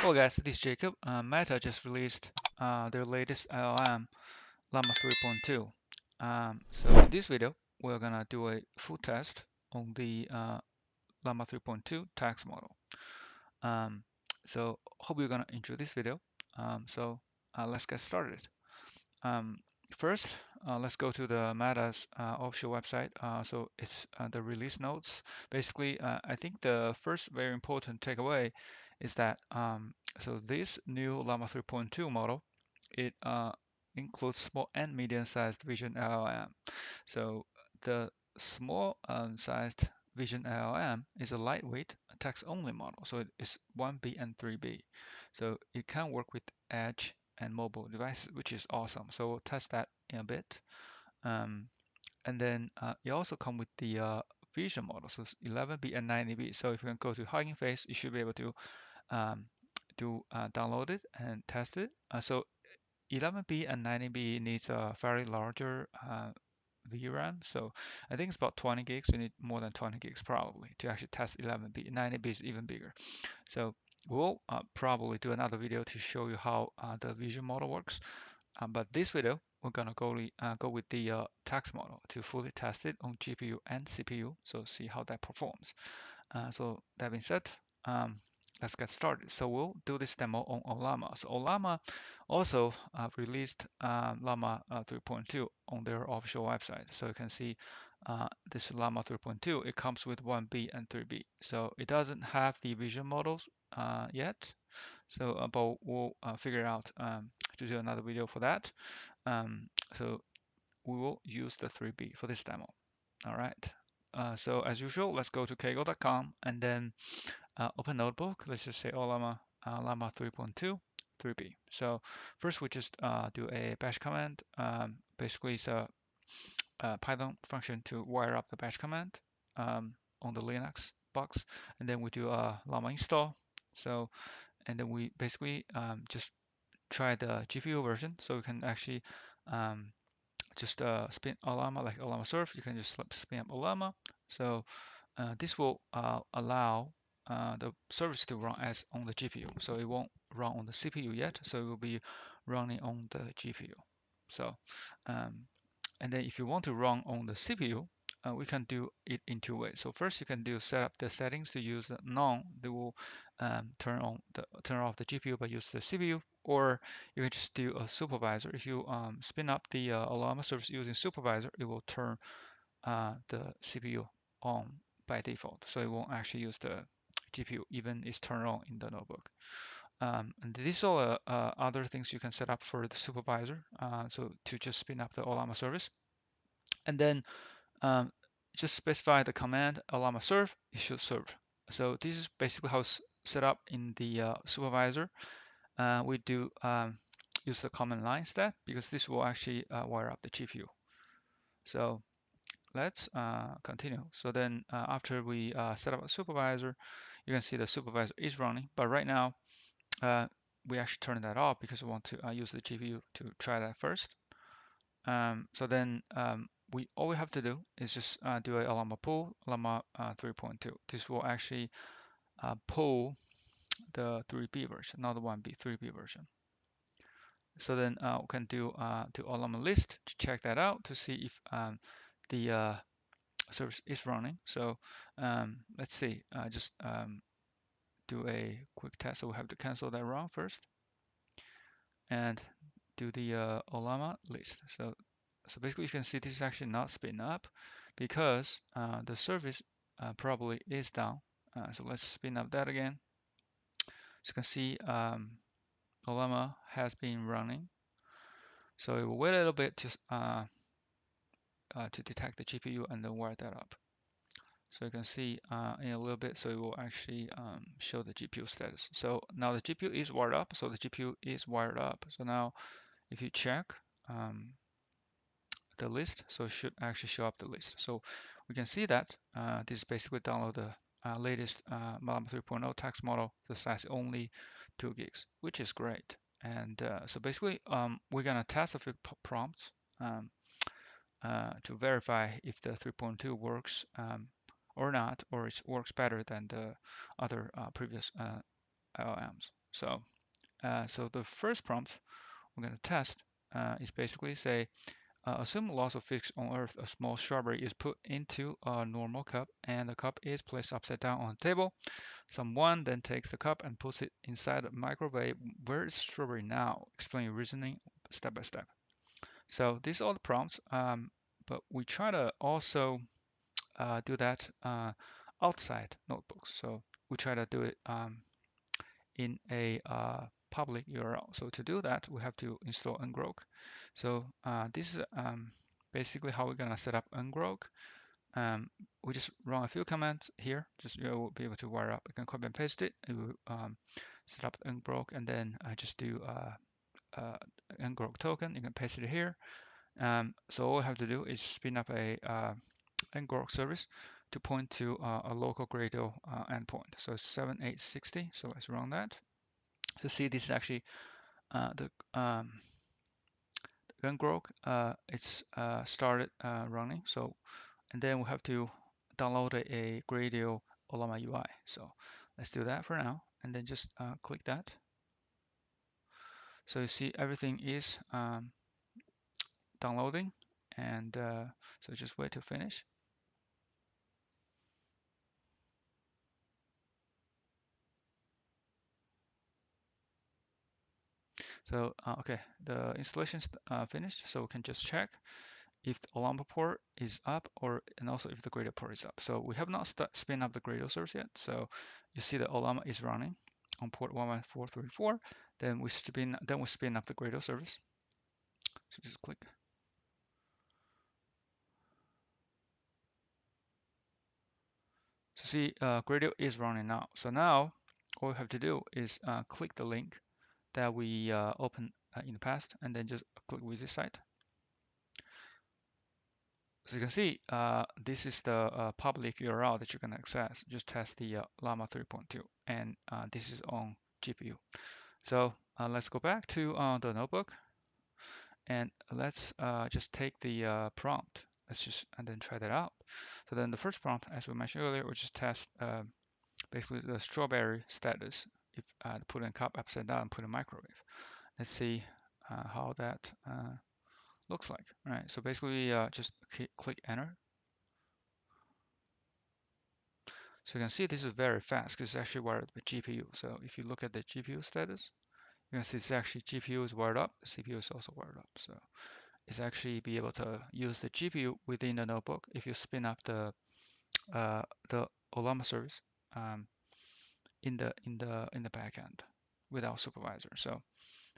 Hello guys, this is Jacob. Meta just released their latest LLM, Llama 3.2. So in this video, we're gonna do a full test on the Llama 3.2 text model. Um, so hope you're gonna enjoy this video. Let's get started. Um, First, let's go to the Meta's official website. So it's the release notes. Basically, I think the first very important takeaway is that so this new Llama 3.2 model, it includes small and medium-sized vision LLM. So the small sized vision LLM is a lightweight text-only model. So it is 1B and 3B. So it can work with edge and mobile devices, which is awesome. So we'll test that in a bit. Um, and then it also comes with the vision model, so it's 11B and 90B. So if you can go to Hugging Face, you should be able to um, download it and test it. So 11B and 90B needs a very larger VRAM. So I think it's about 20 gigs. We need more than 20 gigs probably to actually test 11B. 90B is even bigger. So we'll probably do another video to show you how the vision model works. But this video, we're gonna go with the text model to fully test it on GPU and CPU. So see how that performs. So that being said, let's get started. So we'll do this demo on Ollama. So Ollama also released Llama 3.2 on their official website. So you can see this Llama 3.2, it comes with 1B and 3B. So it doesn't have the vision models yet. So but we'll figure out to do another video for that. So we will use the 3B for this demo. All right. So as usual, let's go to kaggle.com and then open notebook. Let's just say Ollama Llama 3.2 3B. So first we just do a bash command. Basically, it's a Python function to wire up the bash command on the Linux box, and then we do a llama install. So and then we basically just try the GPU version, so we can actually um, just spin Ollama like Ollama serve. You can just spin up Ollama. So this will allow the service to run as on the GPU. So it won't run on the CPU yet. So it will be running on the GPU. So um, and then if you want to run on the CPU, we can do it in two ways. So first you can do set up the settings to use none. They will turn off the GPU but use the CPU, or you can just do a supervisor. If you spin up the Ollama service using supervisor, it will turn the CPU on by default. So it won't actually use the GPU even it's turned on in the notebook. And these are other things you can set up for the supervisor. So to just spin up the Ollama service, and then um, just specify the command Ollama serve, it should serve. So this is basically how it's set up in the supervisor. We do use the command line instead because this will actually wire up the GPU. So let's continue. So then after we set up a supervisor, you can see the supervisor is running, but right now we actually turn that off because we want to use the GPU to try that first. So then all we have to do is just do a Llama pull, Llama 3.2. This will actually pull the 3B version, not the 1B, 3B version. So then we can do Ollama list to check that out to see if the service is running. So let's see, just do a quick test. So we have to cancel that run first and do the Ollama list. So basically you can see this is actually not spin up because the service probably is down. So let's spin up that again. So you can see Ollama has been running. So it will wait a little bit to detect the GPU and then wire that up. So you can see in a little bit, so it will actually show the GPU status. So now the GPU is wired up, so the GPU is wired up. So now if you check the list, so it should actually show up the list. So we can see that this is basically download the latest Llama 3.0 text model. The size only 2 gigs, which is great. And so basically, we're gonna test a few prompts to verify if the 3.2 works or not, or it works better than the other previous LLMs. So the first prompt we're going to test is basically say, assume lots of physics on Earth, a small strawberry is put into a normal cup and the cup is placed upside down on the table. Someone then takes the cup and puts it inside a microwave. Where is strawberry now? Explain your reasoning step by step. So these are all the prompts, but we try to also do that outside notebooks. So we try to do it in a public URL. So to do that, we have to install ngrok. So this is basically how we're gonna set up ngrok. We just run a few commands here. Just you will be able to wire up. You can copy and paste it. It will set up ngrok, and then I just do ngrok token. You can paste it here. So all we have to do is spin up a ngrok service to point to a local Gradio endpoint. So 7860. So let's run that. To see this is actually the ngrok. It's started running. So and then we have to download a Gradio Ollama UI. So let's do that for now, and then just click that. So you see everything is downloading, and so just wait to finish. So okay, the installation's finished, so we can just check if the Ollama port is up, or and also if the Gradio port is up. So we have not spin up the Gradio service yet. So you see the Ollama is running on port 11434. Then we spin up the Gradio service. So just click. So see, Gradio is running now. So now all we have to do is click the link that we opened in the past, and then just click visit site. So you can see this is the public URL that you can access. Just test the Llama 3.2, and this is on GPU. So let's go back to the notebook, and let's just take the prompt. Let's just and then try that out. So then the first prompt, as we mentioned earlier, we just test basically the strawberry status. If put in a cup upside down and put in a microwave. Let's see how that looks like. All right, so basically just click enter. So you can see this is very fast because it's actually wired with GPU. So if you look at the GPU status, you can see it's actually GPU is wired up, the CPU is also wired up. So it's actually be able to use the GPU within the notebook if you spin up the Ollama service in the backend without supervisor. So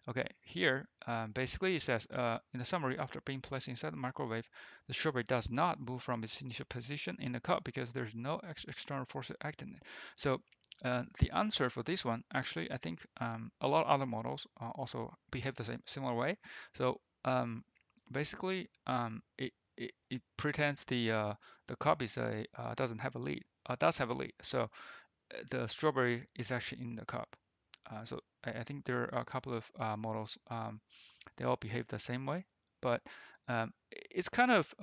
okay, here basically it says in the summary, after being placed inside the microwave, the strawberry does not move from its initial position in the cup because there's no external force acting it. So the answer for this one, actually, I think a lot of other models also behave the similar way. So basically, it pretends the cup is doesn't have a lid, does have a lid. So the strawberry is actually in the cup. So I think there are a couple of models. They all behave the same way, but it's kind of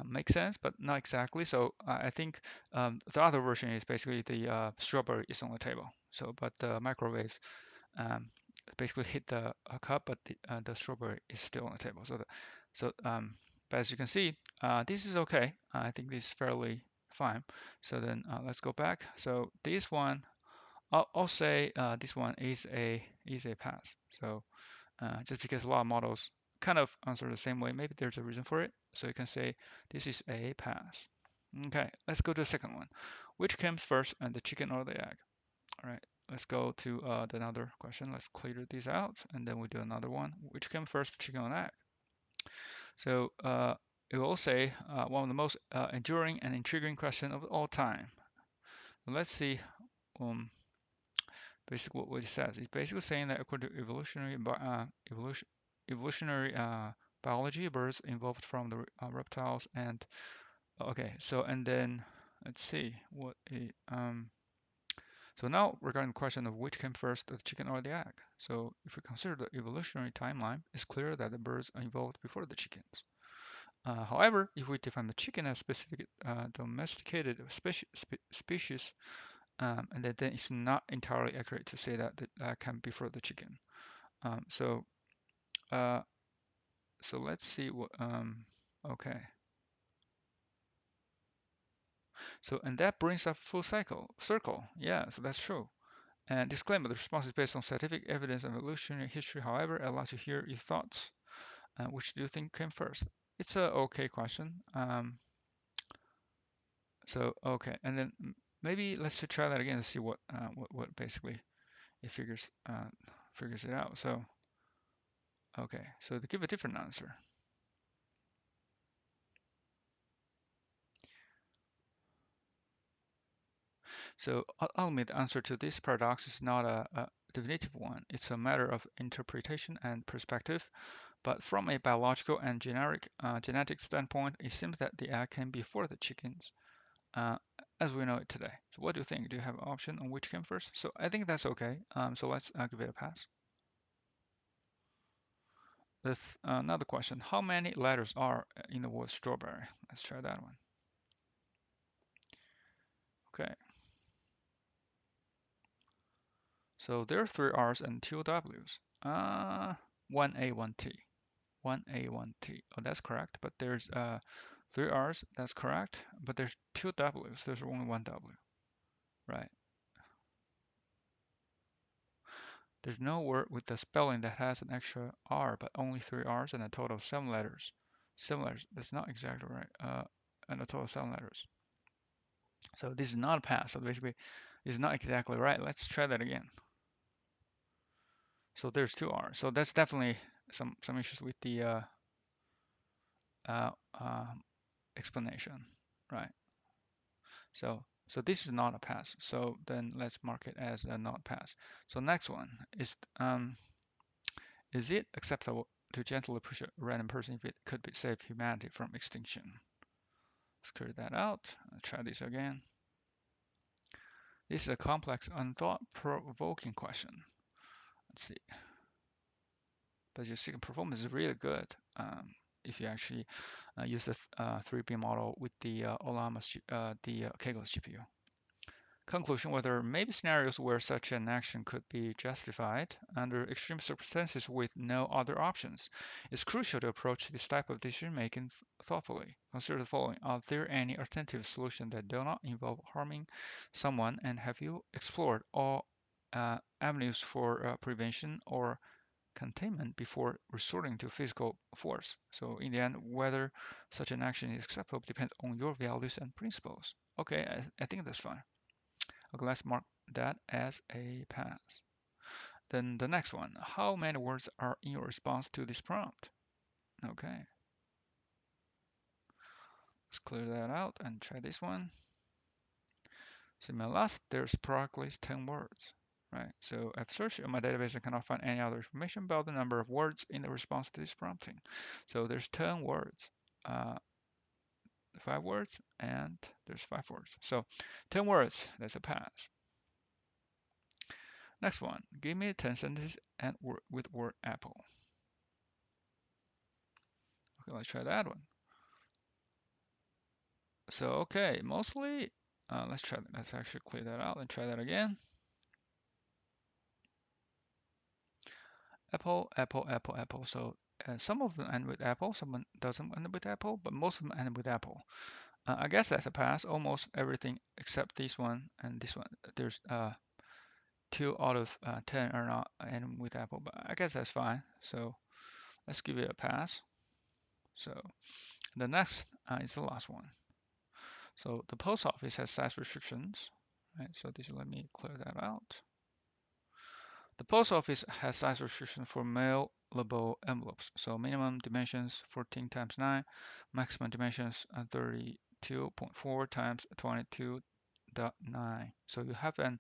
makes sense, but not exactly. So I think the other version is basically the strawberry is on the table. So, but the microwave um, basically hit the cup, but the strawberry is still on the table. But as you can see, this is okay. I think this is fairly fine. So then let's go back. So this one, I'll say this one is a pass. So just because a lot of models kind of answer the same way, maybe there's a reason for it. So you can say this is a pass. Okay, let's go to the second one. Which comes first, and the chicken or the egg? All right, let's go to another question. Let's clear these out, and then we do another one. Which came first, chicken or egg? So it will say one of the most enduring and intriguing question of all time. Let's see um, basically what it says. It's basically saying that according to evolutionary biology, birds evolved from the reptiles, and okay, so and then let's see what it so now regarding the question of which came first, the chicken or the egg. So if we consider the evolutionary timeline, it's clear that the birds evolved before the chickens. However, if we define the chicken as specific domesticated species and then it's not entirely accurate to say that that can be for the chicken. Um, so uh, so let's see what okay. So and that brings up full circle. Yeah, so that's true. And disclaimer: the response is based on scientific evidence and evolutionary history. However, I'd like to hear your thoughts. Which do you think came first? It's a okay question. So okay, and then maybe let's try that again to see what basically it figures it out. So okay, so to give a different answer. So ultimately, the answer to this paradox is not a definitive one. It's a matter of interpretation and perspective. But from a biological and genetic standpoint, it seems that the egg came before the chickens, uh, as we know it today. So what do you think? Do you have an option on which came first? So I think that's okay. So let's give it a pass. Another question. How many letters are in the word strawberry? Let's try that one. Okay. So there are three R's and two W's. One A, one T. One A, one T. Oh, that's correct. But there's three R's. That's correct. But there's two W's. There's only one W. Right. There's no word with the spelling that has an extra R, but only three R's and a total of seven letters. Seven letters. That's not exactly right. And a total of seven letters. So this is not a pass. So basically, it's not exactly right. Let's try that again. So there's two R's. So that's definitely some issues with the uh, uh, explanation, right? So this is not a pass. So then let's mark it as a not pass. So next one is it acceptable to gently push a random person if it could save humanity from extinction? Let's clear that out. I'll try this again. This is a complex and thought-provoking question. Let's see. But your second performance is really good if you actually use the 3B model with the Ollama, the Kaggle's GPU. Conclusion: whether maybe scenarios where such an action could be justified under extreme circumstances with no other options. It's crucial to approach this type of decision making thoughtfully. Consider the following: are there any alternative solutions that do not involve harming someone, and have you explored all avenues for prevention or containment before resorting to physical force? So in the end, whether such an action is acceptable depends on your values and principles. Okay, I think that's fine. Okay, let's mark that as a pass. Then the next one, how many words are in your response to this prompt? Okay, let's clear that out and try this one. So in my last, there's approximately 10 words, right? So I've searched in my database and cannot find any other information about the number of words in the response to this prompting. So there's 10 words, 5 words, and there's 5 words. So 10 words, that's a pass. Next one, give me 10 sentences and with word apple. Okay, let's try that one. So, okay, mostly, let's actually clear that out and try that again. Apple, apple, apple, apple. So some of them end with apple, some doesn't end with apple, but most of them end with apple. I guess that's a pass. Almost everything except this one and this one. There's 2 out of 10 are not end with apple, but I guess that's fine. So let's give it a pass. So the next is the last one. So the post office has size restrictions, right? So let me clear that out. The post office has size restriction for mailable envelopes. So minimum dimensions 14 times 9, maximum dimensions 32.4 times 22.9. So you have an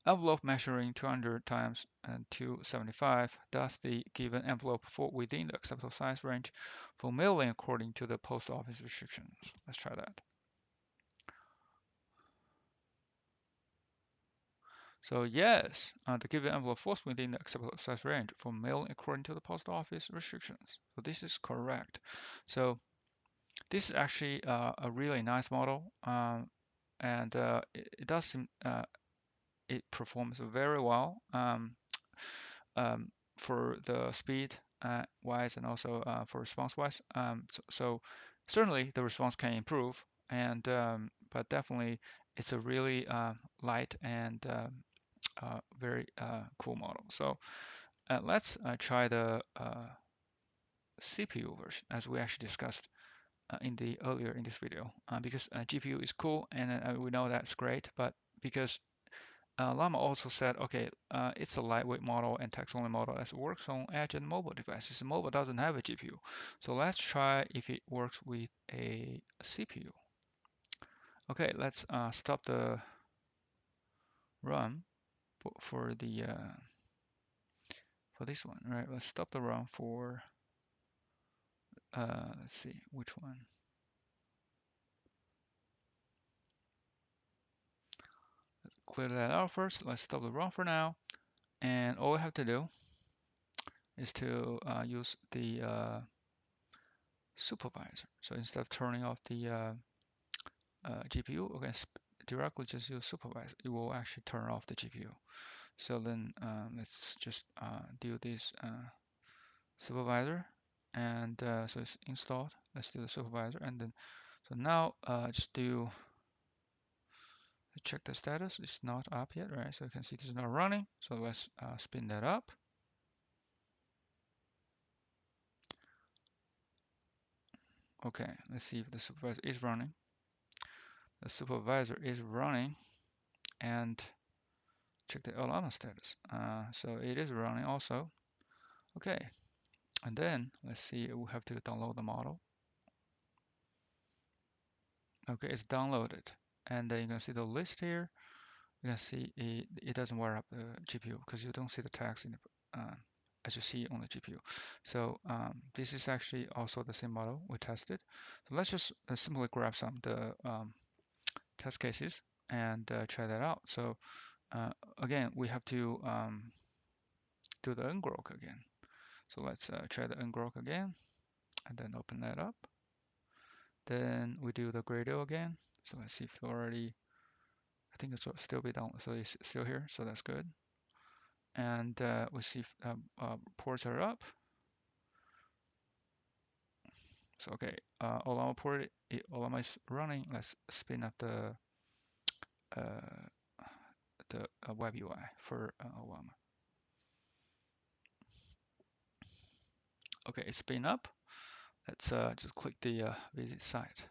envelope measuring 200 times 275. Thus, the given envelope fall within the acceptable size range for mailing according to the post office restrictions. Let's try that. So yes, the given envelope falls within the acceptable size range for mailing according to the post office restrictions. So this is correct. So this is actually a really nice model, and it does seem it performs very well um, for the speed wise and also for response wise. So certainly the response can improve, and but definitely it's a really light and very cool model. So let's try the CPU version as we actually discussed in the earlier in this video, because GPU is cool and we know that's great, but because Llama also said, okay, it's a lightweight model and text-only model that works on edge and mobile devices. Mobile doesn't have a GPU, so let's try if it works with a CPU. Okay, let's stop the run for the for this one. Right, let's stop the run for let's see which one. Clear that out first. Let's stop the run for now, and all we have to do is to use the supervisor. So instead of turning off the GPU, okay, directly just use supervisor. It will actually turn off the GPU. So then let's just do this supervisor, and so it's installed. Let's do the supervisor, and then so now just do check the status. It's not up yet, right? So you can see this is not running. So let's spin that up. Okay, let's see if the supervisor is running. The supervisor is running, and check the Ollama status. So it is running also. Okay, and then let's see, we have to download the model. Okay, it's downloaded, and then you can see the list here. You can see it doesn't wire up the GPU because you don't see the text in the as you see on the GPU. So this is actually also the same model we tested. So let's just simply grab some of the test cases and try that out. So again, we have to do the ngrok again. So let's try the ngrok again, and then open that up. Then we do the Gradio again. So let's see if it's already, I think it's still be down, so it's still here, so that's good. And we see if ports are up. So okay, Ollama port, Ollama is running. Let's spin up the web UI for Ollama. Okay, it's spin up. Let's just click the visit site.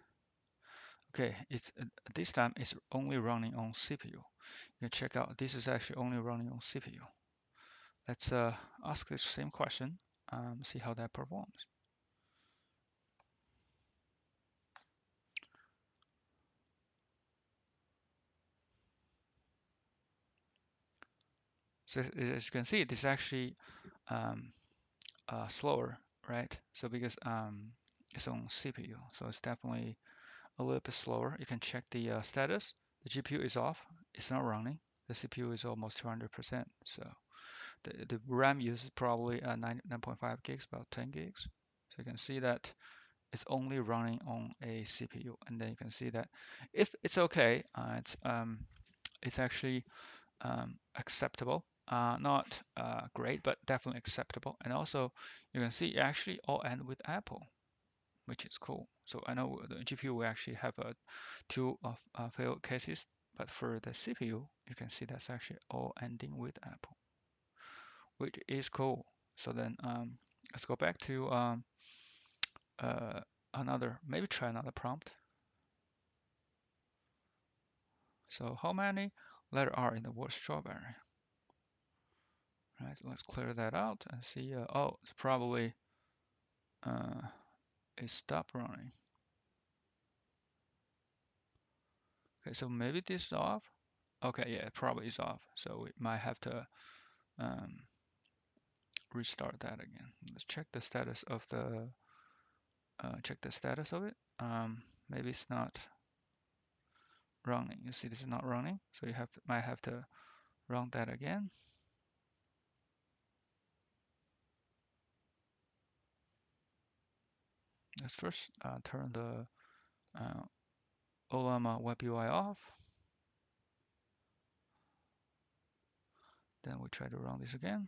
Okay, it's this time it's only running on CPU. You can check out. This is actually only running on CPU. Let's ask this same question, see how that performs. So as you can see, this is actually um, slower, right? So because it's on CPU, so it's definitely a little bit slower. You can check the status. The GPU is off. It's not running. The CPU is almost 200%. So the RAM use is probably 9.5 gigs, about 10 gigs. So you can see that it's only running on a CPU, and then you can see that if it's okay, it's actually acceptable. Not great, but definitely acceptable. And also, you can see it actually all end with Apple, which is cool. So I know the GPU will actually have two of failed cases, but for the CPU, you can see that's actually all ending with Apple, which is cool. So then let's go back to maybe try another prompt. So how many letters are in the word strawberry? Right, let's clear that out and see. Oh, it's probably it stopped running. Okay, so maybe this is off. Okay, yeah, it probably is off. So we might have to um, restart that again. Let's check the status of it. Maybe it's not running. You see, this is not running, so you might have to run that again. Let's first turn the Ollama web UI off. Then we try to run this again.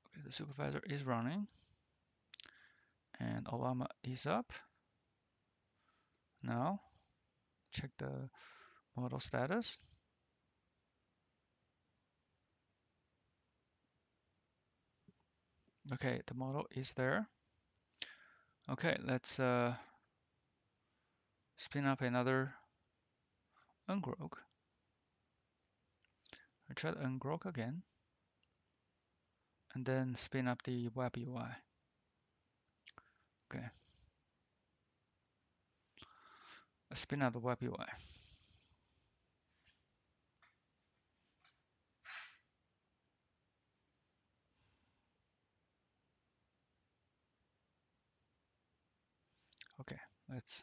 Okay, the supervisor is running, and Ollama is up. Now, check the model status. Okay, the model is there. Okay, let's spin up another ungrok. I try to ungrok again, and then spin up the web UI. Okay, let's spin up the web UI. Okay, let's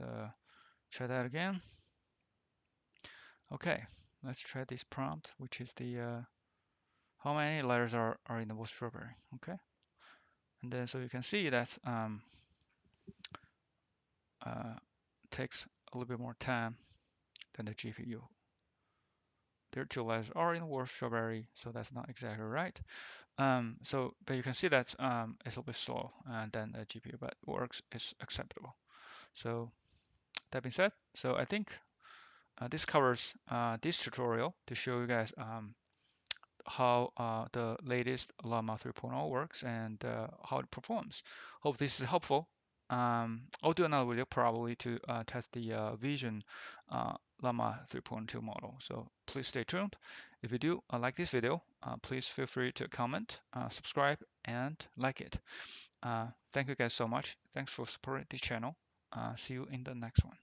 try that again. Okay, let's try this prompt, which is the how many letters are in the word strawberry. Okay, and then so you can see that takes a little bit more time than the GPU. There are two letters are in the word strawberry, so that's not exactly right. But you can see that it's a little bit slow than the GPU, but works is acceptable. So that being said, so I think this covers this tutorial to show you guys how the latest Llama 3.0 works and how it performs. Hope this is helpful. I'll do another video probably to test the Vision Llama 3.2 model. So please stay tuned. If you do like this video, please feel free to comment, subscribe, and like it. Thank you guys so much. Thanks for supporting the channel. See you in the next one.